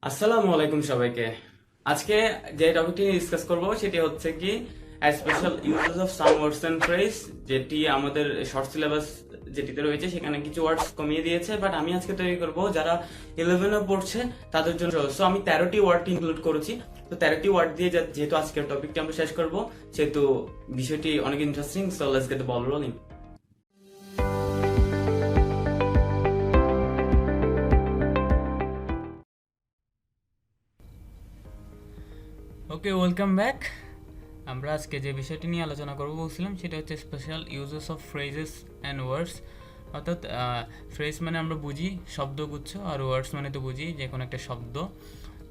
আসসালামু আলাইকুম সবাইকে। আজকে যে টপিকটি নিয়ে ডিসকাস করব সেটি হচ্ছে কি special uses of some words and phrase, যেটি আমাদের শর্ট সিলেবাস যেটিতে রয়েছে সেখানে কিছু ওয়ার্ডস কমিয়ে দিয়েছে, বাট আমি আজকে তৈরি করব যারা 11-এ পড়ছে তাদের জন্য। সো আমি 13টি ওয়ার্ড ইনক্লুড করেছি। তো 13টি ওয়ার্ড দিয়ে যেহেতু আজকের টপিকটি আমরা শেষ করব, সেহেতু বিষয়টি অনেক interesting. So let's get the ball rolling. Okay, welcome back. আমরা আজকে যে বিষয়টি নিয়ে আলোচনা করব বলছিলাম সেটা হচ্ছে special uses of phrases and words. অর্থাৎ ফ্রেজ মানে আমরা বুঝি শব্দগুচ্ছ, আর ওয়ার্ডস মানে তো বুঝি যে কোনো একটা শব্দ।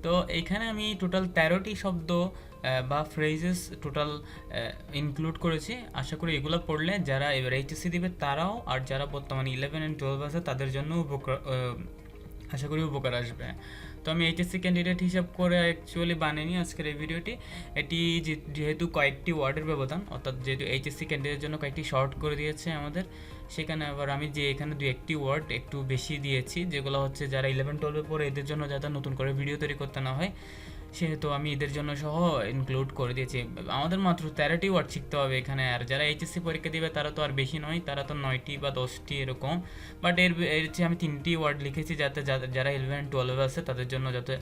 তো এইখানে আমি টোটাল 13টি শব্দ বা ফ্রেজেস টোটাল ইনক্লুড করেছি। আশা করি এগুলো পড়লে যারা এবার এইচএসসি দিবে তারাও, আর যারা বর্তমানে 11 অ্যান্ড 12 আছে তাদের জন্য আশা করি উপকার আসবে। তো আমি এইচএসসি ক্যান্ডিডেট হিসাব করে অ্যাকচুয়ালি বানিয়ে আজকের এই ভিডিওটি। এটি যেহেতু কয়েকটি ওয়ার্ডের ব্যবধান, অর্থাৎ যেহেতু এইচএসসি ক্যান্ডিডেটের জন্য কয়েকটি শর্ট করে দিয়েছে আমাদের, সেখানে আবার আমি যে এখানে দু একটি ওয়ার্ড একটু বেশি দিয়েছি, যেগুলো হচ্ছে যারা 11-12 পরে এদের জন্য যাতে নতুন করে ভিডিও তৈরি করতে না হয়, সেহেতু আমি এদের জন্য সহ ইনক্লুড করে দিয়েছি। আমাদের মাত্র 13টি ওয়ার্ড শিখতে হবে এখানে, আর যারা এইচএসসি পরীক্ষা দিবে তারা তো আর বেশি নয়, তারা তো 9টি বা 10টি এরকম। বাট এর চেয়ে আমি 3টি ওয়ার্ড লিখেছি যাতে যারা 11-12 আছে তাদের জন্য যাতে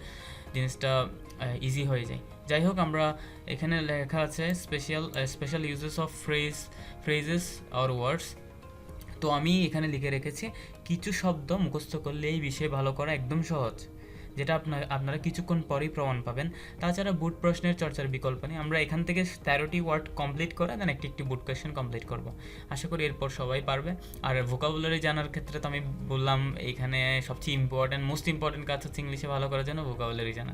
জিনিসটা ইজি হয়ে যায়। যাই হোক, আমরা এখানে লেখা আছে special uses of phrases or words. তো আমি এখানে লিখে রেখেছি কিছু শব্দ মুখস্থ করলে এই বিষয়ে ভালো করা একদম সহজ, যেটা আপনারা কিছুক্ষণ পরেই প্রমাণ পাবেন। তাছাড়া বুট প্রশ্নের চর্চার বিকল্প নেই। আমরা এখান থেকে 13টি ওয়ার্ড কমপ্লিট করে দেন একটি একটি বুট কোয়েশ্চেন কমপ্লিট করব। আশা করি এরপর সবাই পারবে। আর ভোকাবুলারি জানার ক্ষেত্রে তো আমি বললাম এখানে সবচেয়ে মোস্ট ইম্পর্টেন্ট কাজ হচ্ছে ইংলিশে ভালো করার জন্য ভোকাবুলারি জানা।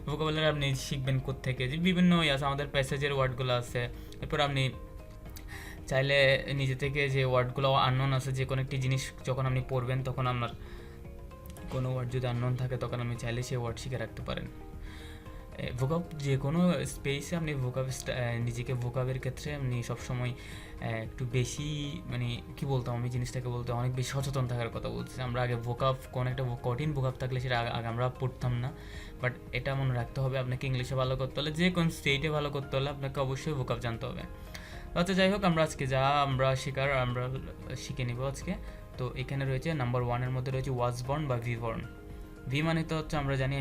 ভোকাবুলারি আপনি শিখবেন কোত্থেকে, যে বিভিন্ন আছে, আমাদের প্যাসেজের ওয়ার্ডগুলো আছে। এরপর আপনি চাইলে নিজে থেকে যে ওয়ার্ডগুলো আননোন আছে, যে কোনো একটি জিনিস যখন আপনি পড়বেন তখন আপনার কোনো ওয়ার্ড যদি আননোন থাকে তখন আপনি চাইলে সেই ওয়ার্ড শিখে রাখতে পারেন। ভোকাব যে কোনো স্পেসে আপনি নিজেকে ভোকাবের ক্ষেত্রে আপনি সবসময় একটু বেশি, মানে কি বলতাম, আমি জিনিসটাকে বলতে অনেক বেশি সচেতন থাকার কথা বলছি। আমরা আগে কোনো একটা কঠিন ভোকাব থাকলে সেটা আগে আমরা পড়তাম না। বাট এটা মনে রাখতে হবে, আপনাকে ইংলিশে ভালো করতে হলে, যে কোন স্টেটে ভালো করতে হলে আপনাকে অবশ্যই ভোকাব জানতে হবে। আচ্ছা, যাই হোক, আমরা আজকে আমরা শিখে নিব আজকে। তো এখানে রয়েছে নাম্বার 1-এর মধ্যে রয়েছে ওয়াজবর্ন বা ভিবর্ন। ভি মানে তো হচ্ছে আমরা জানি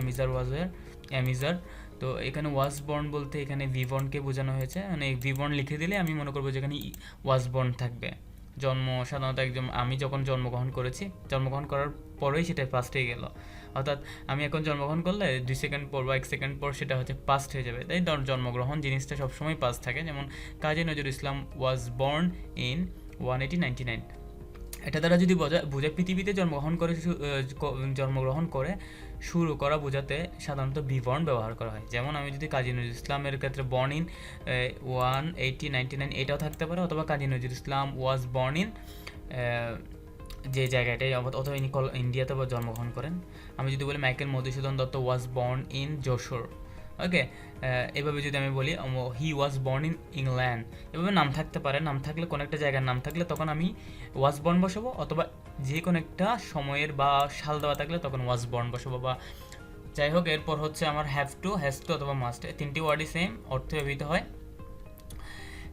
অ্যামিজার। তো এখানে ওয়াজবর্ন বলতে এখানে ভিবর্নকে বোঝানো হয়েছে। মানে ভিবর্ন লিখে দিলে আমি মনে করবো যেখানে ওয়াজবর্ন থাকবে। সাধারণত আমি যখন জন্মগ্রহণ করার পরেই সেটা পাস্ট হয়ে গেল। অর্থাৎ আমি এখন জন্মগ্রহণ করলে 2 সেকেন্ড পর বা 1 সেকেন্ড পর সেটা হচ্ছে পাস্ট হয়ে যাবে। তাই জন্মগ্রহণ জিনিসটা সবসময় পাস্ট থাকে। যেমন কাজী Nazrul Islam was born in 1899। এটা দ্বারা যদি বোঝায় পৃথিবীতে জন্মগ্রহণ করে শুরু করা বোঝাতে সাধারণত বিবর্ন ব্যবহার করা হয়। যেমন আমি যদি কাজী নজরুল ইসলামের ক্ষেত্রে বর্ন ইন 1899 এটাও থাকতে পারে, অথবা Kazi Nazrul Islam was born in যে জায়গাটাই, অথবা ইন্ডিয়াতে জন্মগ্রহণ করেন। আমি যদি বলি Michael Madhusudan Dutta was born in Jessore. Okay, এভাবে যদি আমি বলি he was born in England, এভাবে নাম থাকতে পারে। নাম থাকলে কোনো একটা জায়গার নাম থাকলে তখন আমি ওয়াজ বর্ন বসাবো, অথবা যে কোনো একটা সময়ের বা সাল দেওয়া থাকলে তখন ওয়াজ বর্ন বসাবো। বা যাই হোক, এরপর হচ্ছে আমার হ্যাজ টু অথবা মাস্ট, তিনটি ওয়ার্ডই সেম, অর্থ ব্যবহৃত হয়।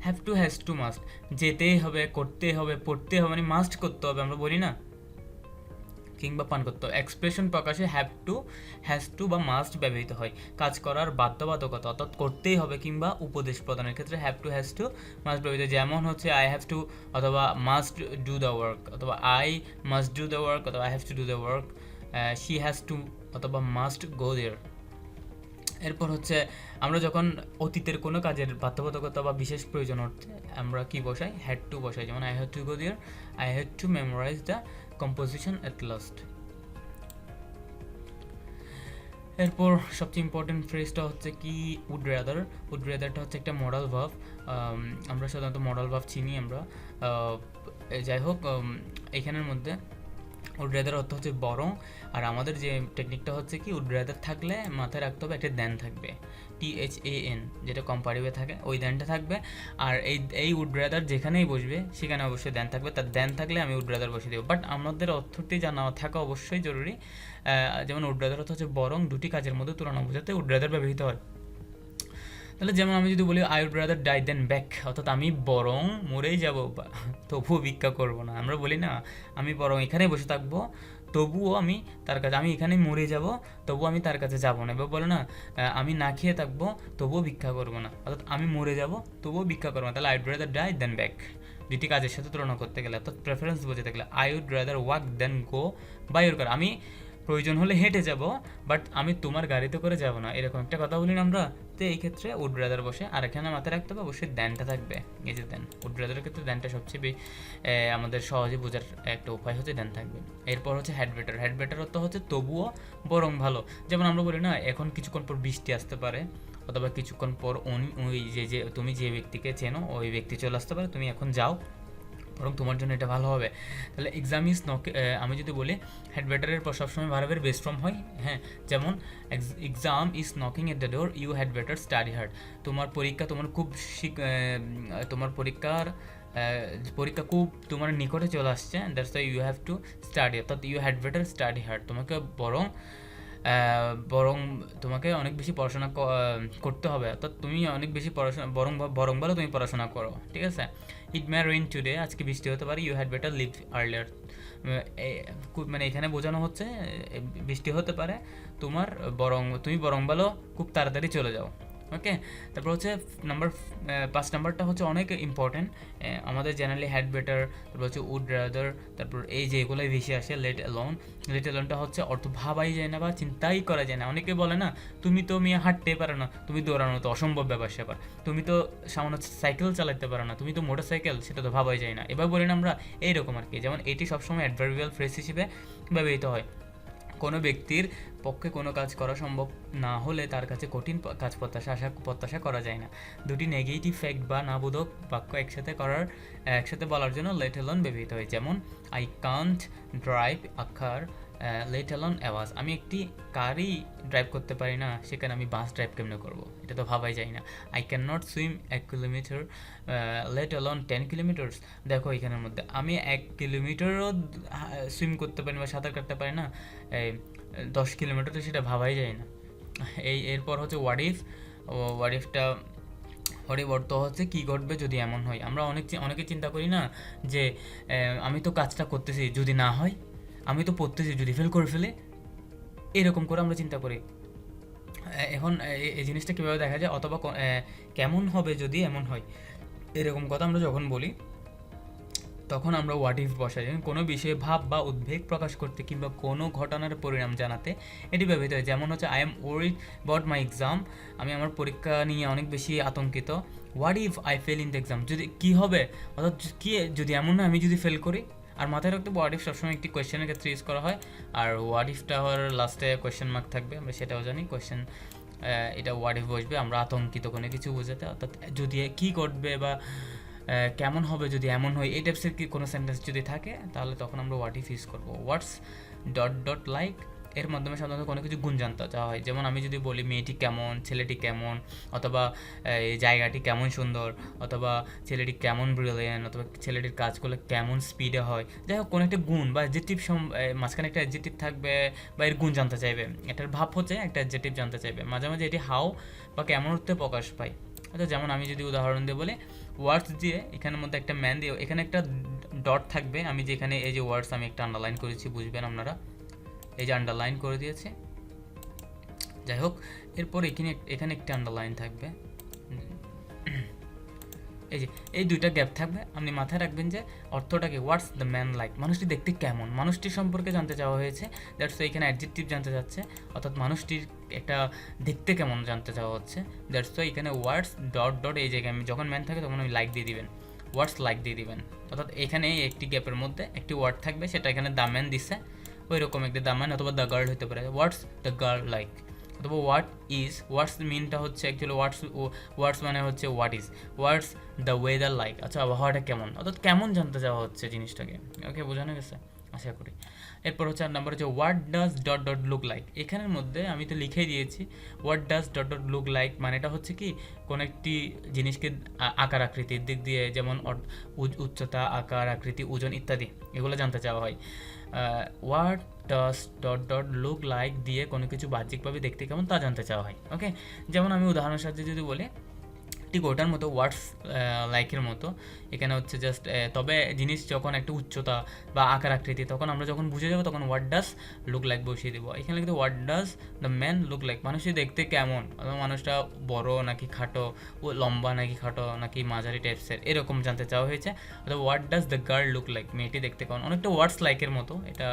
হ্যাজ টু মাস্ট, যেতেই হবে, করতে হবে, পড়তে হবে, মানে মাস্ট করতে হবে আমরা বলি না, কিংবা পান করতে হবে। এক্সপ্রেশন প্রকাশে হ্যাজ টু বা মাস্ট ব্যবহৃত হয়। কাজ করার বাধ্যবাধকতা, অর্থাৎ করতেই হবে, কিংবা উপদেশ প্রদানের ক্ষেত্রে হ্যাজ টু মাস্ট ব্যবহৃত। যেমন হচ্ছে আই হ্যাভ টু অথবা মাস্ট ডু দ্য ওয়ার্ক, অথবা I must do the work, অথবা I have to do the work. She has to অথবা মাস্ট গো দেয়ার। এরপর হচ্ছে আমরা যখন অতীতের কোনো কাজের বাধ্যবাধকতা বা বিশেষ প্রয়োজন অর্থে আমরা কি বসাই, হ্যাড টু বসাই। যেমন I had to go there, I had to memorize the composition at last. এরপর সবচেয়ে ইম্পর্টেন্ট ফ্রেজটা হচ্ছে কি উড রেদারটা হচ্ছে একটা মডাল ভার্ব। আমরা সাধারণত মডাল ভার্ব চিনি আমরা। যাই হোক, এখানের মধ্যে উড রেদার অর্থ হচ্ছে বরং, আর আমাদের যে টেকনিকটা হচ্ছে কি, উড রেদার থাকলে মাথায় রাখতে হবে একটা দেন থাকবে, THAN, যেটা কম্পারেটিভে থাকে ওই দেনটা থাকবে। আর এই উড রেদার যেখানেই বসবে সেখানে অবশ্যই দেন থাকবে, তার দেন থাকলে আমি উড রেদার বসিয়ে দেবো। বাট আমাদের অর্থটি জানা থাকা অবশ্যই জরুরি। যেমন উড রেদার অর্থ হচ্ছে বরং, দুটি কাজের মধ্যে তুলনা বোঝাতে উড রেদার ব্যবহৃত হয়। তাহলে যেমন আমি যদি বলি I would rather die than beg, অর্থাৎ আমি বরং মরেই যাব তবুও ভিক্ষা করব না। আমরা বলি না আমি বরং এখানেই বসে থাকবো তবুও আমি তার কাছে, আমি এখানেই মরে যাব তবুও আমি তার কাছে যাব না। এবার বলে না আমি না খেয়ে থাকবো তবুও ভিক্ষা করবো না, অর্থাৎ আমি মরে যাব তবুও ভিক্ষা করবো না। তাহলে I would rather die than beg, দুটি কাজের সাথে তুলনা করতে গেলে, অর্থাৎ প্রেফারেন্স বোঝাতে গেলে I would rather walk than go by your car, আমি প্রয়োজন হলে হেঁটে যাব বাট আমি তোমার গাড়িতে করে যাব না, এরকম একটা কথা বলি না আমরা। তো এই ক্ষেত্রে উড রাদার বসে, আর এখানে মাথায় রাখতে হবে অবশ্যই দ্যানটা থাকবে। এই যে দ্যান, উড রাদারের ক্ষেত্রে দ্যানটা সবচেয়ে আমাদের সহজে বোঝার একটা উপায় হচ্ছে দ্যান থাকবে। এরপর হচ্ছে হ্যাড বেটার। হ্যাড বেটার অর্থ হচ্ছে তবুও বরং ভালো। যেমন আমরা বলি না এখন কিছুক্ষণ পর বৃষ্টি আসতে পারে, অথবা কিছুক্ষণ পর ওই যে তুমি যে ব্যক্তিকে চেনো ওই ব্যক্তি চলে আসতে পারে, তুমি এখন যাও বরং তোমার জন্য এটা ভালো হবে। তাহলে এক্সাম ইজ নক, আমি যদি বলি হ্যাড বেটারের পর সবসময় ভার্বের বেস্ট ফর্ম হয়। হ্যাঁ, যেমন exam is knocking at the door, you had better study hard. তোমার পরীক্ষা তোমার খুব তোমার পরীক্ষা খুব তোমার নিকটে চলে আসছে, that's why you have to study, অর্থাৎ you had better study hard, তোমাকে বরং তোমাকে অনেক বেশি পড়াশোনা করতে হবে, অর্থাৎ তুমি অনেক বেশি পড়াশোনা বরং বলো তুমি পড়াশোনা করো, ঠিক আছে। ইট মে রেইন টুডে, আজকে বৃষ্টি হতে পারে, you had better leave earlier, মানে এখানে বোঝানো হচ্ছে বৃষ্টি হতে পারে, তুমি বরং বলো খুব তাড়াতাড়ি চলে যাও। ওকে, তারপর হচ্ছে 5 নাম্বারটা হচ্ছে অনেক ইম্পর্টেন্ট আমাদের জেনারেলি হ্যাড বেটার, তারপর হচ্ছে উড রাদার, তারপর এই যে এগুলোই বেশি আসে লেট অ্যালোন। লেট অ্যালোনটা হচ্ছে অর্থ ভাবাই যায় না বা চিন্তাই করা যায় না। অনেকে বলে না তুমি তো মেয়ে হাঁটতে পারো না, তুমি দৌড়ানো তো অসম্ভব ব্যাপার স্যাপার, তুমি তো সামান্য সাইকেল চালাতে পারো না, তুমি তো মোটর সাইকেল, সেটা তো ভাবাই যায় না। এবার বলি না আমরা এইরকম আর কি। যেমন এটি সবসময় অ্যাডভার্বিয়াল ফ্রেজ হিসেবে ব্যবহৃত হয়। কোনো ব্যক্তির পক্ষে কোনো কাজ করা সম্ভব না হলে তার কাছে কঠিন কাজ প্রত্যাশা করা যায় না। দুটি নেগেটিভ ফ্যাক্ট বা নাবোধক বাক্য একসাথে বলার জন্য লেট অ্যালোন ব্যবহৃত হয়। যেমন I can't drive a car, let alone অ্যাওয়াজ, আমি একটি কারই ড্রাইভ করতে পারি না, সেখানে আমি বাস ড্রাইভ কেমনে করবো, এটা তো ভাবাই যায় না। I can not swim 1 kilometre, let alone 10 kilometres, দেখো এখানের মধ্যে আমি 1 কিলোমিটারও সুইম করতে পারি বা সাঁতার কাটতে পারি না, 10 কিলোমিটার তো সেটা ভাবাই যায় না। এরপর হচ্ছে হোয়াট ইফ অর্থ হচ্ছে কী ঘটবে যদি এমন হয়। আমরা অনেকে চিন্তা করি না যে আমি তো কাজটা করতেছি যদি না হয়, আমি তো পড়তেছি যদি ফেল করে ফেলে, এরকম করে আমরা চিন্তা করি। এখন এই জিনিসটা কীভাবে দেখা যায়, অথবা কেমন হবে যদি এমন হয়, এরকম কথা আমরা যখন বলি তখন আমরা হোয়াট ইফ বসাই। কোনো বিষয়ে ভাব বা উদ্বেগ প্রকাশ করতে কিংবা কোনো ঘটনার পরিণাম জানাতে এটি ব্যবহৃত হয়। যেমন হচ্ছে I am worried about my exam, আমি আমার পরীক্ষা নিয়ে অনেক বেশি আতঙ্কিত। What if I fail in the exam, যদি কী হবে, অর্থাৎ কি যদি এমন না আমি যদি ফেল করি। আর মাথায় রাখতে হোয়াট ইফ সবসময় একটি কোয়েশ্চেনের ক্ষেত্রে ইউজ করা হয়, আর হোয়াট ইফটা হওয়ার লাস্টে কোয়েশ্চেন মার্ক থাকবে, আমরা সেটাও জানি। এটা হোয়াট ইফ বসবে আমরা আতঙ্কিত কোনো কিছু বোঝাতে, অর্থাৎ যদি কী ঘটবে বা কেমন হবে যদি এমন হয়, এই টাইপসের কি কোনো সেন্টেন্স যদি থাকে তাহলে তখন আমরা হোয়াট ইফ ইউজ করবো। হোয়াটস লাইক, এর মাধ্যমে সাধারণত কোনো কিছু গুণ জানতে চাওয়া হয়। যেমন আমি যদি বলি মেয়েটি কেমন, ছেলেটি কেমন, অথবা এই জায়গাটি কেমন সুন্দর, অথবা ছেলেটি কেমন ব্রিলিয়ান্ট, অথবা ছেলেটির কাজগুলো কেমন স্পিডে হয়, যাই হোক কোনো একটা গুণ বা অ্যাডজেক্টিভ মাঝখানে একটা অ্যাডজেক্টিভ থাকবে বা এর গুণ জানতে চাইবে, এটার ভাব হচ্ছে একটা অ্যাডজেক্টিভ জানতে চাইবে। মাঝে মাঝে এটি হাউ বা কেমন অর্থে প্রকাশ পায়। আচ্ছা, যেমন আমি যদি উদাহরণ দিয়ে বলি ওয়ার্ডস দিয়ে এখানের মধ্যে একটা ম্যান দিয়ে এখানে একটা ডট থাকবে, আমি যেখানে এই যে ওয়ার্ডস আমি একটা আন্ডারলাইন করেছি, বুঝবেন আপনারা, এই যে আন্ডারলাইন করে দিয়েছে। যাই হোক, এরপর এখানে একটা আন্ডারলাইন থাকবে, এই যে এই দুইটা গ্যাপ থাকবে। আপনি মাথায় রাখবেন যে অর্থটা কি, হোয়াটস দ্য ম্যান লাইক, মানুষটি দেখতে কেমন, মানুষটির সম্পর্কে জানতে চাওয়া হয়েছে, দ্যাটস এখানে অ্যাডজেক্টিভ জানতে চাচ্ছে, অর্থাৎ মানুষটির একটা দেখতে কেমন জানতে চাওয়া হচ্ছে, দ্যাটস এখানে ওয়ার্ডস এই জায়গায় আমি যখন ম্যান থাকে তখন আমি লাইক দিয়ে দিবেন, ওয়ার্ডস লাইক দিয়ে দিবেন, অর্থাৎ এখানে একটি গ্যাপের মধ্যে একটি ওয়ার্ড থাকবে, সেটা এখানে দ্য ম্যান দিচ্ছে, ওই রকম একটা দ্য ম্যান অথবা দ্য গার্ল হতে পারে, হোয়াটস দ্য গার্ল লাইক, অথবা হোয়াটস মিনটা হচ্ছে অ্যাকচুয়ালি হোয়াটস মানে হচ্ছে হোয়াটস দ্য ওয়েদার লাইক, আচ্ছা আবহাওয়াটা কেমন, অর্থাৎ কেমন জানতে চাওয়া হচ্ছে জিনিসটাকে। ওকে, বোঝানো গেছে। আশা করি। এরপর হচ্ছে 8 নাম্বার হচ্ছে what does dot dot look like. এখানের মধ্যে আমি তো লিখেই দিয়েছি what does dot dot look like, মানেটা হচ্ছে কি কোন একটি জিনিসকে আকার আকৃতির দিক দিয়ে, যেমন উচ্চতা, আকার আকৃতি, ওজন ইত্যাদি, এগুলো জানতে চাওয়া হয়। What does dot dot look like দিয়ে কোনো কিছু বাহ্যিকভাবে দেখতে কেমন তা জানতে চাওয়া হয়। ওকে, যেমন আমি উদাহরণের সাহায্যে যদি বলি, ঠিক ওটার মতো ওয়ার্ডস লাইকের মতো এখানে হচ্ছে জাস্ট, তবে জিনিস যখন একটা উচ্চতা বা আকার আকৃতি, তখন আমরা যখন বুঝে যাবো তখন হোয়াট ডাজ লুক লাইক বসিয়ে দেবো। এখানে কিন্তু what does the man look like, মানুষই দেখতে কেমন, অথবা মানুষটা বড় নাকি খাটো, ও লম্বা নাকি খাটো নাকি মাঝারি টাইপসের, এরকম জানতে চাওয়া হয়েছে। অথবা what does the girl look like, মেয়েটি দেখতে কেমন, অনেকটা ওয়ার্ডস লাইকের মতো। এটা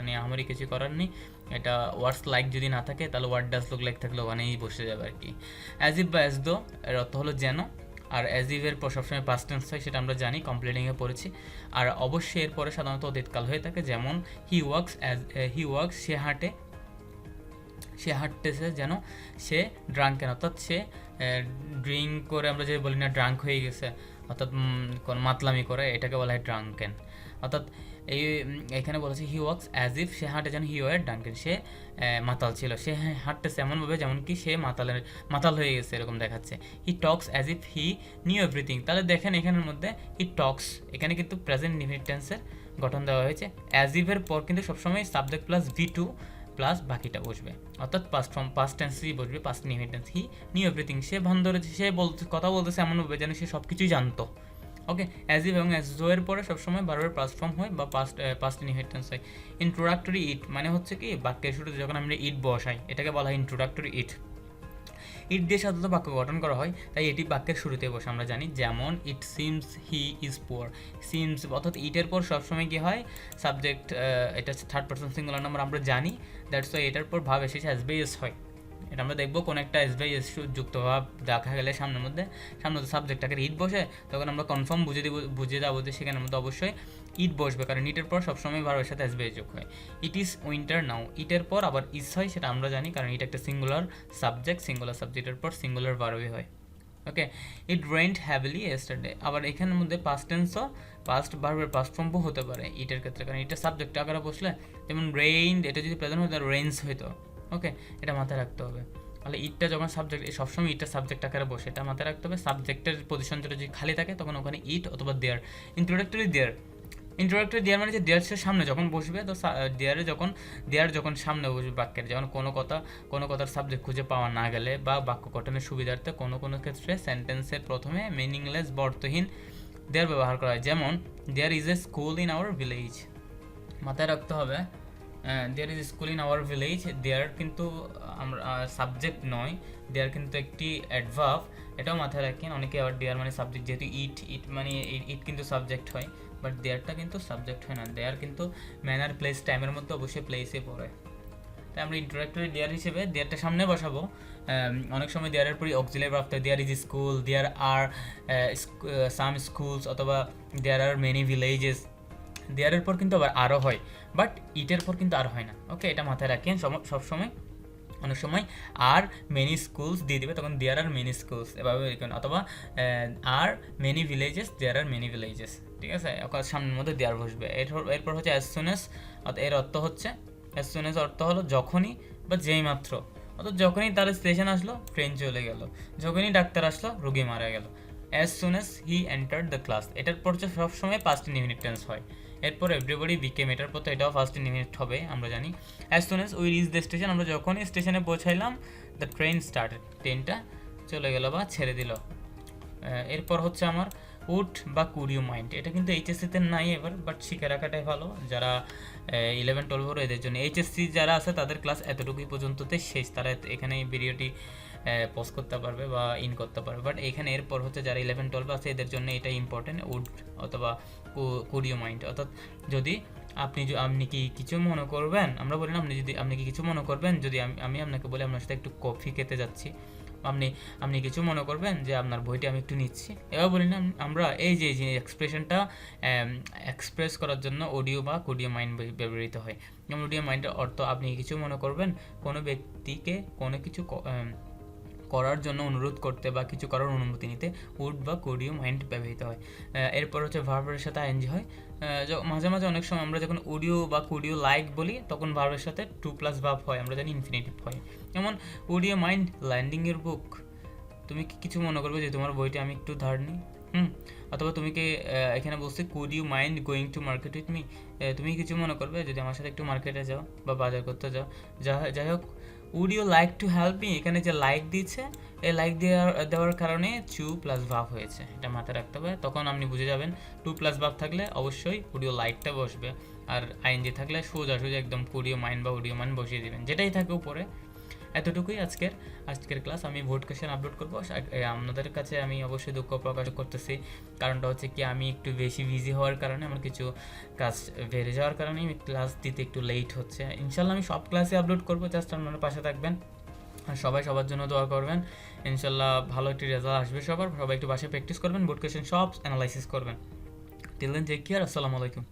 নিয়ে আমারই কিছু করার নেই, এটা ওয়ার্ডস লাইক যদি না থাকে তাহলে হোয়াট ডাজ লুক লাইক থাকলে ওখানেই বসে যাবে আর কি। অ্যাজ ইফ বা অ্যাজ দো এর অর্থ হলো যেন, আর অ্যাজ ইফের পর সবসময় পাস্ট টেন্স হয়, সেটা আমরা জানি, কমপ্লিটিংয়ে পড়েছি। আর অবশ্যই এরপরে সাধারণত অতীতকাল হয়ে থাকে, যেমন হি ওয়ার্কস, সে হাঁটে, সে হাঁটতেছে, যেন সে ড্রাঙ্কেন, অর্থাৎ সে ড্রিঙ্ক করে, আমরা যে বলি না ড্রাঙ্ক হয়ে গেছে, অর্থাৎ কোন মাতলামি করে, এটাকে বলা হয় ড্রাঙ্কেন। অর্থাৎ এখানে বলেছে হি ওয়ার্কস অ্যাজ ইফ, সে হাঁটে যেন হি ওয়ার ড্রাঙ্কেন, সে মাতাল ছিল, সে হাঁটতেছে এমনভাবে যেমন কি সে মাতাল হয়ে গেছে, এরকম দেখাচ্ছে। He talks as if he knew everything, তাহলে দেখেন এখানের মধ্যে হি টক্স, এখানে কিন্তু প্রেজেন্ট ইনডিফিনিট টেন্সের গঠন দেওয়া হয়েছে। অ্যাজ ইফের পর কিন্তু সবসময় সাবজেক্ট প্লাস V2 প্লাস বাকিটা বসবে, অর্থাৎ পাস্ট টেন্সই বসবে, past indefinite tense. He knew everything, সে ভান ধরেছে, সে কথা বলতেছে এমনভাবে যেন সে সব কিছুই জানতো। ওকে, অ্যাজ ইফ এবং অ্যাজ দো এর পরে সবসময় বারবার পাস্ট ফর্ম হয় বা পাস্ট ইনডিফিনিট টেন্স হয়। ইন্ট্রোডাক্টরি ইট মানে হচ্ছে কি বাক্যের শুরুতে যখন আমরা ইট বসাই, এটাকে বলা হয় ইন্ট্রোডাক্টরি ইট। ইট দিয়ে সাধারণত বাক্য গঠন করা হয়, তাই এটি বাক্যের শুরুতে বসে, আমরা জানি। যেমন it seems he is poor, seems অর্থাৎ ইটের পর সবসময় কি হয় সাবজেক্ট, এটা হচ্ছে থার্ড পারসন সিঙ্গুলার নাম্বার, আমরা জানি। দ্যাটস ওয়াই এটার পর ভাব এসেছে অ্যাজ বাই এস হয়। এটা আমরা দেখবো কোনো একটা এস বাই এস যুক্ত ভাব দেখা গেলে সামনে সাবজেক্টটাকে ইট বসে, তখন আমরা কনফার্ম বুঝে যাবো যে সেখানের মধ্যে অবশ্যই ইট বসবে, কারণ ইটের পর সবসময় ভার্বের সাথে এস বাই যোগ হয়। ইট ইজ উইন্টার নাও, ইটের পর আবার ইস হয়, সেটা আমরা জানি, কারণ এটা একটা সিঙ্গুলার সাবজেক্টের পর সিঙ্গুলার ভার্বই হয়। ওকে, ইট রেইনড হ্যাভিলি ইয়েস্টারডে, আবার এখানের মধ্যে পাস্ট টেন্সও পাস্ট ভার্বের পাস্ট ফর্মও হতে পারে ইটের ক্ষেত্রে, কারণ এটা সাবজেক্ট আকারে বসলে, যেমন রেইনড, এটা যদি প্রেজেন্ট হতো রেইনস হইতো। ওকে, এটা মাথায় রাখতে হবে। তাহলে ইটটা যখন সাবজেক্ট, সবসময় ইটটা সাবজেক্ট আকারে বসে, এটা মাথায় রাখতে হবে। সাবজেক্টের পজিশন যদি খালি থাকে তখন ওখানে ইট অথবা দেয়ার। ইন্ট্রোডাক্টরি দেয়ার মানে যে দেয়ার সামনে যখন বসবে, তো দেয়ার যখন সামনে বসবে বাক্যের, যেমন কোনো কথার সাবজেক্ট খুঁজে পাওয়া না গেলে বা বাক্য গঠনের সুবিধার্থে কোনো ক্ষেত্রে সেন্টেন্সের প্রথমে মিনিংলেস বা অর্থহীন দেয়ার ব্যবহার করা হয়। যেমন there is a school in our village, মাথায় রাখতে হবে there is school in our village, there কিন্তু আমরা সাবজেক্ট নয়, দেয়ার কিন্তু একটি অ্যাডভার্ব, এটাও মাথায় রাখেন অনেকে। আবার দেয়ার মানে সাবজেক্ট, যেহেতু ইট মানে ইট কিন্তু সাবজেক্ট হয়, বাট দেয়ারটা কিন্তু সাবজেক্ট হয় না, দেয়ার কিন্তু ম্যানার প্লেস টাইমের মধ্যে অবশ্যই প্লেসে পড়ে। তাই আমরা ইন্ট্রোডাক্টরি দেয়ার হিসেবে দেয়ারটা সামনে বসাবো। অনেক সময় দেয়ারের পরই অক্সিলারি ভার্ব থাকে, there is school, there are some schools, অথবা দেয়ার আর মেনি ভিলেজেস। দেয়ারের পর কিন্তু আবার আরও হয়, বাট ইটের পর কিন্তু আর হয় না। ওকে, এটা মাথায় রাখেন সবসময়। অনেক সময় আর মেনি স্কুলস দিয়ে দেবে, তখন দেয়ার আর মেনি স্কুলস এভাবে, অথবা are many villages, there are many villages, ঠিক আছে, সামনের মধ্যে দেয়ার বসবে। এরপর হচ্ছে অ্যাজ সুন এস, এর অর্থ হচ্ছে অ্যাজ সুন এস অর্থ হলো যখনই বা যেই মাত্র, অর্থাৎ যখনই তার স্টেশন আসলো ট্রেন চলে গেল, যখনই ডাক্তার আসলো রোগী মারা গেল। As soon S he entered the class, এটার পর সবসময় পাস্ট ইনডিফিনিট টেন্স হয়। এরপর এভরিবডি বিকেম, এটার পর তো এটাও ফার্স্ট ইনডিফিনিট হবে, আমরা জানি। As soon S we reach the station, আমরা যখনই স্টেশনে পৌঁছাইলাম, দ্য ট্রেন স্টার্টেড, ট্রেনটা চলে গেল বা ছেড়ে দিল। এরপর হচ্ছে আমার উড বা কুড ইউ মাইন্ড, এটা কিন্তু এইচএসসিতে নাই এবার, বাট শিখে রাখাটাই ভালো যারা 11-12 এদের জন্য। এইচএসসি যারা আছে তাদের ক্লাস এতটুকুই পর্যন্ততে শেষ, তারা এখানে এই ভিডিওটি পজ করতে পারবে বা ইন করতে পারবে, বাট এখানে এরপর হচ্ছে যারা 11-12 আছে এদের জন্য এটা ইম্পর্টেন্ট, উড অথবা কুড ইউ মাইন্ড, অর্থাৎ যদি আপনি কি কিছু মনে করবেন, আমরা বলি না আপনি কি কিছু মনে করবেন যদি আমি আপনাকে বলি আপনার সাথে একটু কফি খেতে যাচ্ছি, আপনি কিছু মনে করবেন যে আপনার বইটি আমি একটু নিচ্ছি, এবার বলি না আমরা এই যে এক্সপ্রেশনটা এক্সপ্রেস করার জন্য অডিও বা কুডিও মাইন্ড ব্যবহৃত হয়। যেমন অডিও মাইন্ডের অর্থ আপনি কিছু মনে করবেন কোনো ব্যক্তিকে কোনো কিছু করার জন্য অনুরোধ করতে বা কিছু করার অনুমতি নিতে উড বা কুড ইউ মাইন্ড ব্যবহৃত হয়। এরপর হচ্ছে ভার্বের সাথে আইএনজি হয়। মাঝে মাঝে অনেক সময় আমরা যখন উড ইউ বা কুড ইউ লাইক বলি তখন ভার্বের সাথে টু প্লাস ভার্ব হয়, আমরা জানি ইনফিনিটিভ হয়। যেমন would you mind lending your book, তুমি কি কিছু মনে করবে যে তোমার বইটা আমি একটু ধার নিই? অথবা তুমি কি এখানে বলছি could you mind going to market with me, তুমি কিছু মনে করবে যদি আমার সাথে একটু মার্কেটে যাও বা বাজার করতে যাও? যাই হোক, would you like to help me, এখানে যে লাইক দিচ্ছে এই লাইক দেওয়ার কারণে টু প্লাস ভাব হয়েছে, এটা মাথায় রাখতে হবে। তখন আপনি বুঝে যাবেন টু প্লাস ভাব থাকলে অবশ্যই উড ইউ লাইকটা বসবে, আর আইএনজি থাকলে সোজা একদম কুড ইউ মাইন্ড বা উড ইউ মাইন্ড বসিয়ে দেবেন, যেটাই থাকে উপরে। এতটুকুই আজকের ক্লাস। আমি ভোট কোয়েশ্চেন আপলোড করবো আপনাদের কাছে। আমি অবশ্যই দুঃখ প্রকাশ করতেছি, কারণটা হচ্ছে কি আমি একটু বেশি বিজি হওয়ার কারণে, আমার কিছু কাজ বেড়ে যাওয়ার কারণে আমি ক্লাস দিতে একটু লেট হচ্ছে। ইনশাল্লাহ আমি সব ক্লাসে আপলোড করবো, জাস্ট আপনারা পাশে থাকবেন আর সবার জন্য দোয়া করবেন। ইনশাল্লাহ ভালো একটি রেজাল্ট আসবে সবাই একটু বাসায় প্র্যাকটিস করবেন, ভোট কোয়েশ্চেন সব অ্যানালাইসিস করবেন। টিল দেন টেক কেয়ার, আসসালামু আলাইকুম।